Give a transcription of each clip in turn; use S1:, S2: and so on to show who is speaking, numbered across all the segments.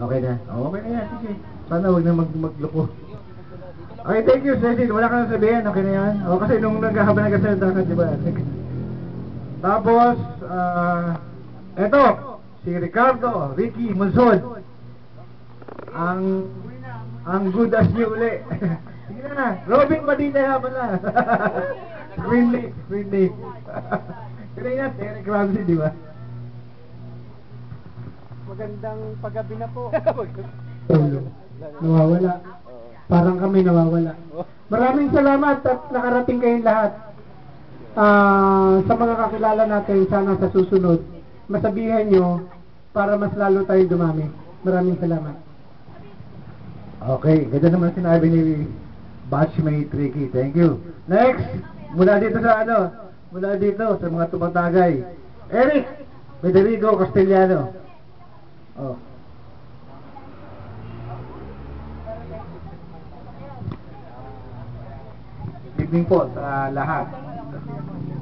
S1: Okay na. Okay na yan. Sige. Sana huwag na magloko. Okay, thank you, Cecil. Wala ka na sabihin. Okay na yan. O, kasi nung naghahabang nagkasalita ka, di ba? Tapos, eto, si Ricardo, Ricky Monzon. Ang good as new uli. Sige na. Robin Padilla nga pala. Screen name. Kaya yan, Eric Ramsey, di ba?
S2: Magandang paggabi na po.
S3: Nawawala. Parang kami nawawala. Maraming salamat at nakarating kayong lahat. Sa mga kakilala natin, sana sa susunod, masabihan nyo para mas lalo tayo dumami. Maraming salamat.
S1: Okay, ganda naman sinabi ni Batchmate Ricky. Thank you. Next, mula dito sa mga tumatagay. Eric Federico Castellano. Oh. Evening po sa lahat.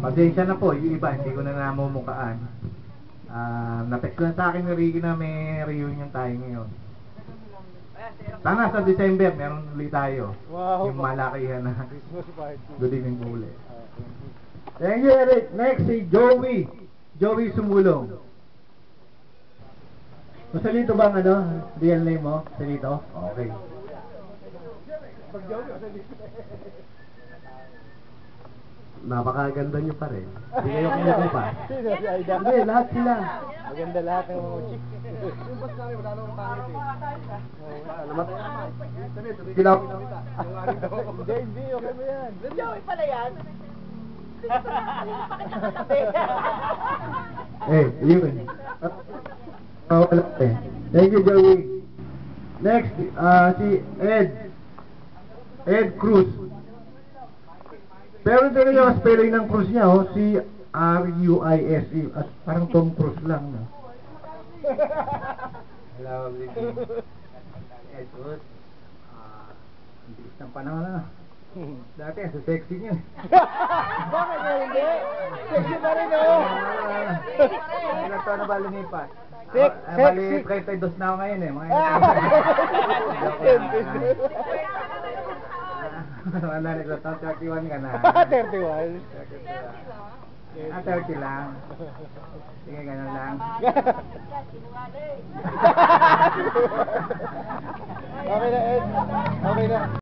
S1: Pasensya na po, yung iba hindi ko na namumukaan. Natext lang sa akin ni Ricky na may reunion tayo ngayon. Sana sa December meron ulit tayo.
S2: Wow.
S1: Yung malakihan na
S2: Christmas party.
S1: good evening po ulit. Thank you, Eric. Next si Joey Sumulong. Salito bang real name mo? Salito? Okay. Napakaganda nyo pa rin. Hindi kayo kumukupa.
S2: Sino si Aida?
S1: Hindi, lahat sila.
S2: Maganda lahat ng mga chick.
S1: Sila.
S2: Hindi, okay mo yan.
S4: Joey pala yan. Bakit nakatabi?
S1: Yun. Wala eh. Thank you, Joey. Next, si Ed Cruz. Pero hindi yung spelling ng Cruz niya, si R-U-I-S-E. Parang Tom Cruise lang, no? Hello, Ricky. Ed Cruz. Ang bilis ng panahon na. Dati, sa sexy niya.
S2: Bakit nga hindi? Sexy pa rin oh.
S1: Ilang taon na ba lumipas?
S2: Sexy.
S1: Bali, 32 na ako ngayon eh. Mga wala nito, 31 ka na.
S2: 31.
S1: 30 lang. Sige, ganun lang.
S2: Okay na, Ed. Okay na.